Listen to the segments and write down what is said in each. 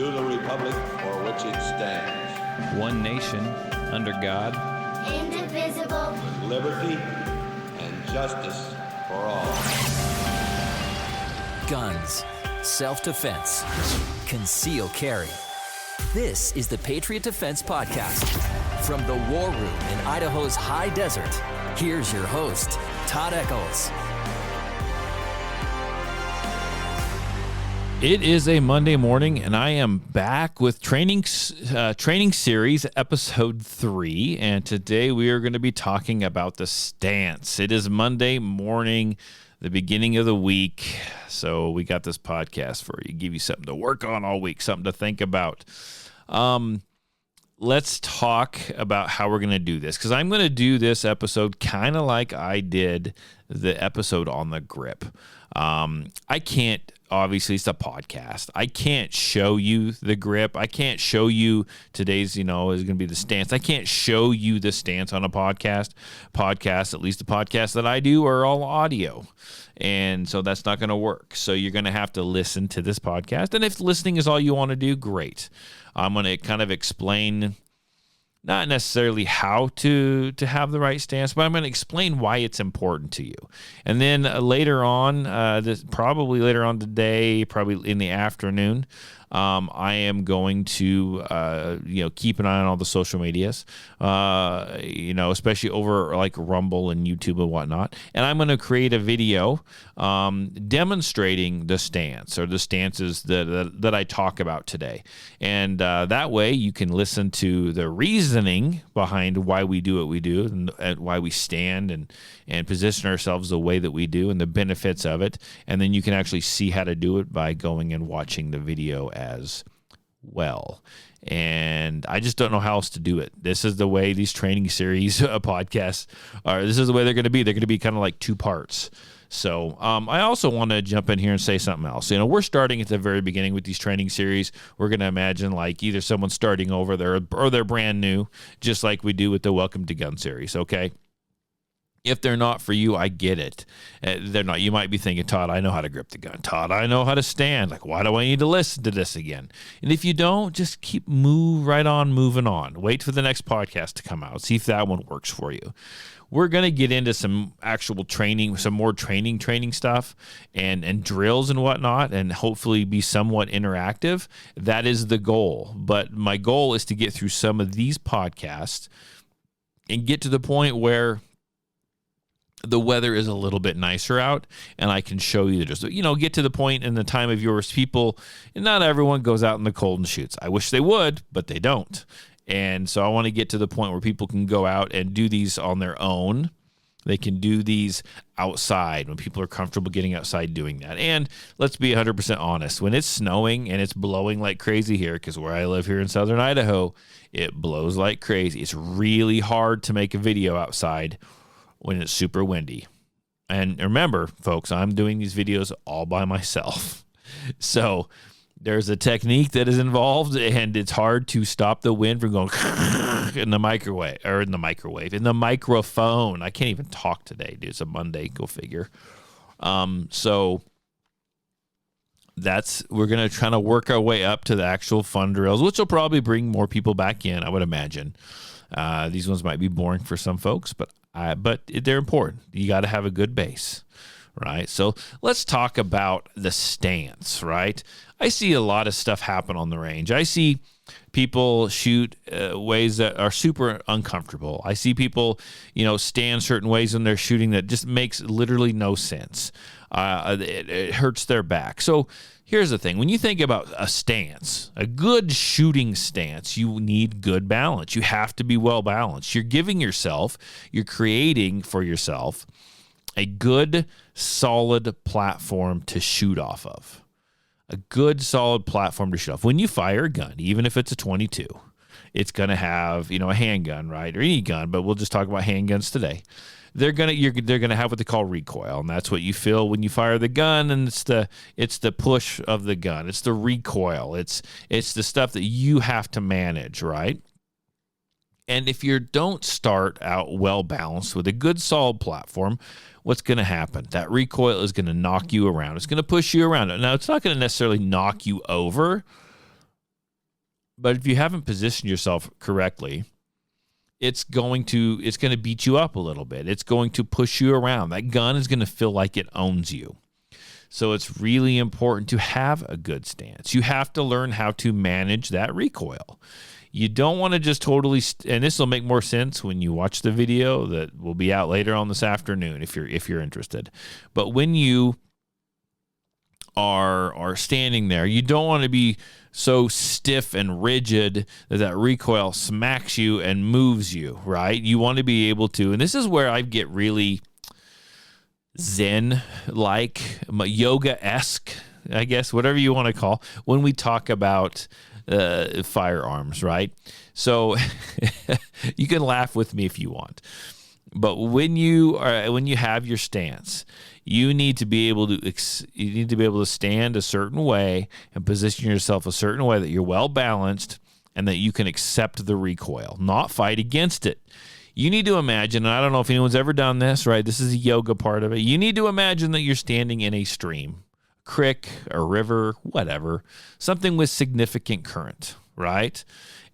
to the republic for which it stands, one nation, under God, indivisible, with liberty and justice for all. Guns, self-defense, concealed carry. This is the Patriot Defense Podcast. From the war room in Idaho's high desert, here's your host, Todd Echols. It is a Monday morning, and I am back with training series episode 3, and today we are going to be talking about the stance. It is Monday morning, the beginning of the week, so we got this podcast for you, give you something to work on all week, something to think about. Let's talk about how we're going to do this, because I'm going to do this episode kind of like I did the episode on the grip. I can't, obviously it's a podcast. I can't show you the grip. I can't show you today's, is going to be the stance. I can't show you the stance on a podcast. At least the podcasts that I do are all audio. And so that's not going to work. So you're going to have to listen to this podcast. And if listening is all you want to do, great. I'm going to kind of explain not necessarily how to have the right stance, but I'm going to explain why it's important to you. And then later on, probably later on today, probably in the afternoon, I am going to, keep an eye on all the social medias, especially over like Rumble and YouTube and whatnot. And I'm going to create a video demonstrating the stance or the stances that I talk about today. And that way you can listen to the reasoning behind why we do what we do and why we stand and position ourselves the way that we do and the benefits of it. And then you can actually see how to do it by going and watching the video as well. And I just don't know how else to do it. This is the way these training series podcasts are. This is the way they're going to be. They're going to be kind of like 2 parts. So I also want to jump in here and say something else. We're starting at the very beginning with these training series. We're going to imagine like either someone's starting over there or they're brand new, just like we do with the Welcome to Gun series, okay? If they're not for you, I get it. They're not. You might be thinking, Todd, I know how to grip the gun. Todd, I know how to stand. Like, why do I need to listen to this again? And if you don't, just moving on. Wait for the next podcast to come out. See if that one works for you. We're going to get into some actual training, some more training stuff and drills and whatnot, and hopefully be somewhat interactive. That is the goal. But my goal is to get through some of these podcasts and get to the point where the weather is a little bit nicer out, and I can show you just, get to the point in the time of yours, people, and not everyone goes out in the cold and shoots. I wish they would, but they don't. And so I want to get to the point where people can go out and do these on their own. They can do these outside when people are comfortable getting outside doing that. And let's be 100% honest. When it's snowing and it's blowing like crazy here, because where I live here in southern Idaho, it blows like crazy. It's really hard to make a video outside when it's super windy. And remember, folks, I'm doing these videos all by myself. So there's a technique that is involved, and it's hard to stop the wind from going in the microphone. I can't even talk today, dude. It's a Monday, go figure. So we're going to try to work our way up to the actual fun drills, which will probably bring more people back in, I would imagine. These ones might be boring for some folks, but they're important. You got to have a good base, right? So let's talk about the stance, right? I see a lot of stuff happen on the range. I see people shoot ways that are super uncomfortable. I see people, stand certain ways when they're shooting that just makes literally no sense. It hurts their back. So here's the thing. When you think about a stance, a good shooting stance, you need good balance. You have to be well balanced. You're creating for yourself a good, solid platform to shoot off of. A good, solid platform to shoot off. When you fire a gun, even if it's a .22, it's going to have, a handgun, right? Or any gun, but we'll just talk about handguns today. They're gonna have what they call recoil, and that's what you feel when you fire the gun. And it's the push of the gun. It's the recoil. It's the stuff that you have to manage, right? And if you don't start out well balanced with a good solid platform, what's going to happen? That recoil is going to knock you around. It's going to push you around. Now, it's not going to necessarily knock you over, But if you haven't positioned yourself correctly, it's going to beat you up a little bit. It's going to push you around. That gun is going to feel like it owns you. So it's really important to have a good stance. You have to learn how to manage that recoil. You don't want to just totally, and this will make more sense when you watch the video that will be out later on this afternoon if you're interested. But when you are standing there, you don't want to be so stiff and rigid that recoil smacks you and moves you, right? You want to be able to, and this is where I get really Zen-like, yoga-esque, I guess, whatever you want to call, when we talk about firearms, right? So you can laugh with me if you want, but when you have your stance, you need to be able to stand a certain way and position yourself a certain way that you're well balanced and that you can accept the recoil, not fight against it. You need to imagine, and I don't know if anyone's ever done this, right? This is the yoga part of it. You need to imagine that you're standing in a stream, creek, a river, whatever, something with significant current, right?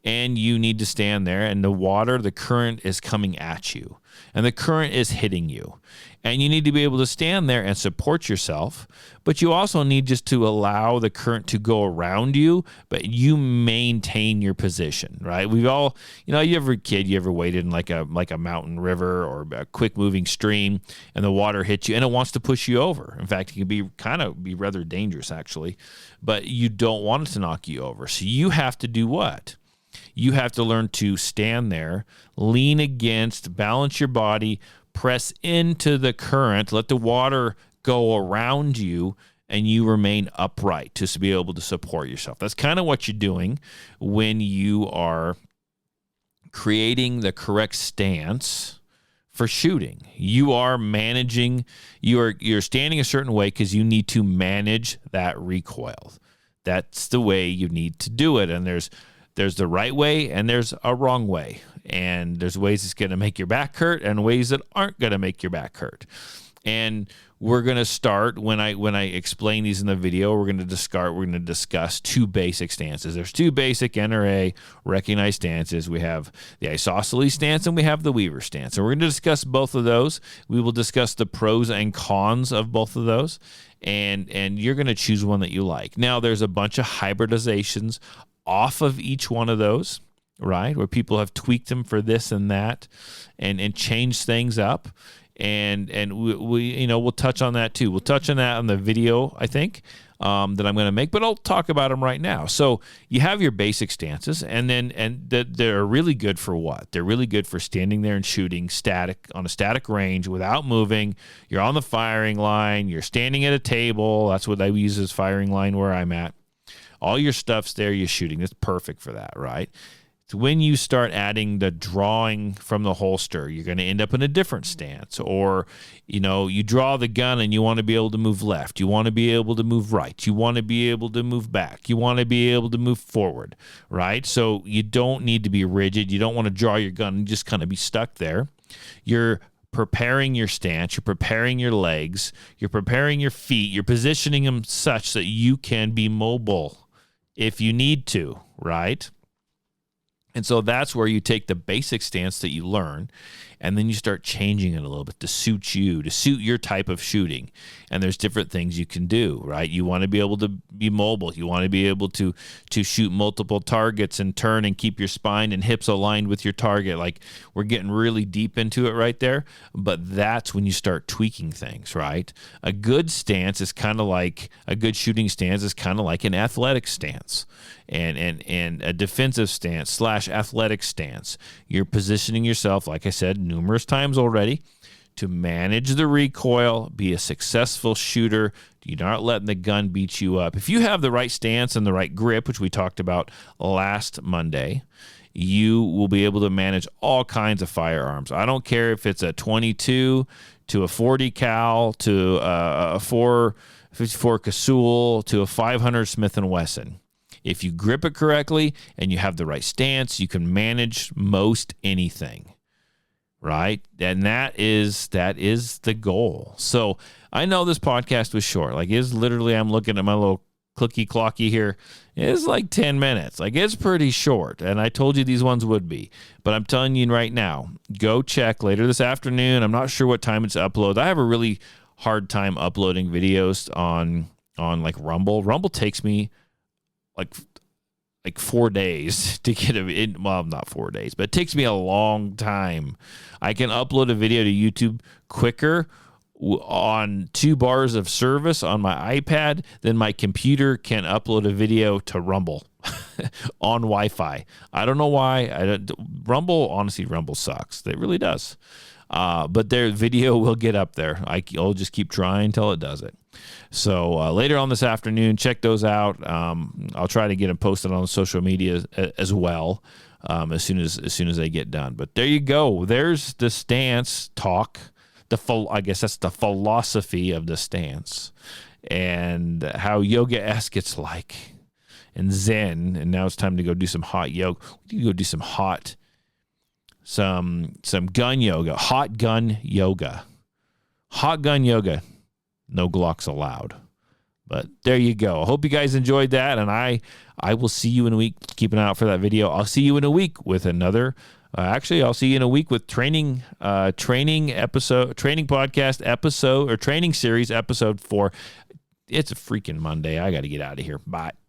And you need to stand there, and the current is coming at you, and the current is hitting you. And you need to be able to stand there and support yourself, but you also need just to allow the current to go around you, but you maintain your position, right? We've all, you ever waded in like a mountain river or a quick moving stream, and the water hits you and it wants to push you over. In fact, it can be rather dangerous actually, but you don't want it to knock you over. So you have to do what? You have to learn to stand there, lean against, balance your body, press into the current, let the water go around you, and you remain upright to be able to support yourself. That's kind of what you're doing when you are creating the correct stance for shooting. You are managing, you're standing a certain way because you need to manage that recoil. That's the way you need to do it, and there's the right way and there's a wrong way. And there's ways it's going to make your back hurt and ways that aren't going to make your back hurt. And we're going to start when I explain these in the video, we're going to discuss two basic stances. There's two basic NRA recognized stances. We have the isosceles stance and we have the Weaver stance. And we're going to discuss both of those. We will discuss the pros and cons of both of those. And you're going to choose one that you like. Now, there's a bunch of hybridizations off of each one of those, right? Where people have tweaked them for this and that and changed things up. And we'll touch on that too. We'll touch on that on the video, I think, that I'm going to make, but I'll talk about them right now. So you have your basic stances, and they're really good for what? They're really good for standing there and shooting on a static range without moving. You're on the firing line. You're standing at a table. That's what I use as firing line where I'm at. All your stuff's there, you're shooting. It's perfect for that, right? It's when you start adding the drawing from the holster, you're going to end up in a different stance. Or, you draw the gun and you want to be able to move left. You want to be able to move right. You want to be able to move back. You want to be able to move forward, right? So you don't need to be rigid. You don't want to draw your gun and just kind of be stuck there. You're preparing your stance, you're preparing your legs, you're preparing your feet, you're positioning them such that you can be mobile if you need to, right? And so that's where you take the basic stance that you learn, and then you start changing it a little bit to suit you, to suit your type of shooting. And there's different things you can do, right? You want to be able to be mobile. You want to be able to shoot multiple targets and turn and keep your spine and hips aligned with your target. Like, we're getting really deep into it right there, but that's when you start tweaking things, right? A good stance is kind of like, a good shooting stance is kind of like an athletic stance. And a defensive stance / athletic stance. You're positioning yourself, like I said numerous times already, to manage the recoil, be a successful shooter. You're not letting the gun beat you up. If you have the right stance and the right grip, which we talked about last Monday, you will be able to manage all kinds of firearms. I don't care if it's a 22 to a 40 cal to a 454 Casull to a 500 Smith & Wesson. If you grip it correctly and you have the right stance, you can manage most anything, right? And that is the goal. So I know this podcast was short. Like, it's literally, I'm looking at my little clicky clocky here. It's like 10 minutes. Like, it's pretty short. And I told you these ones would be. But I'm telling you right now, go check later this afternoon. I'm not sure what time it's uploaded. I have a really hard time uploading videos on like Rumble. Rumble takes me like 4 days to get well, not 4 days, but it takes me a long time. I can upload a video to YouTube quicker on 2 bars of service on my iPad than my computer can upload a video to Rumble on Wi-Fi. I don't know why. Honestly, Rumble sucks. It really does. But their video will get up there. I'll just keep trying until it does it. So later on this afternoon, check those out. I'll try to get them posted on social media as well as soon as they get done. But there you go. There's the stance talk. I guess that's the philosophy of the stance and how yoga-esque it's like and Zen. And now it's time to go do some hot yoga. We need to go do some gun yoga, hot gun yoga. No Glocks allowed. But there you go. I hope you guys enjoyed that, and I will see you in a week. Keep an eye out for that video. I'll see you in a week with another. I'll see you in a week with training podcast episode or training series episode 4. It's a freaking Monday. I got to get out of here. Bye.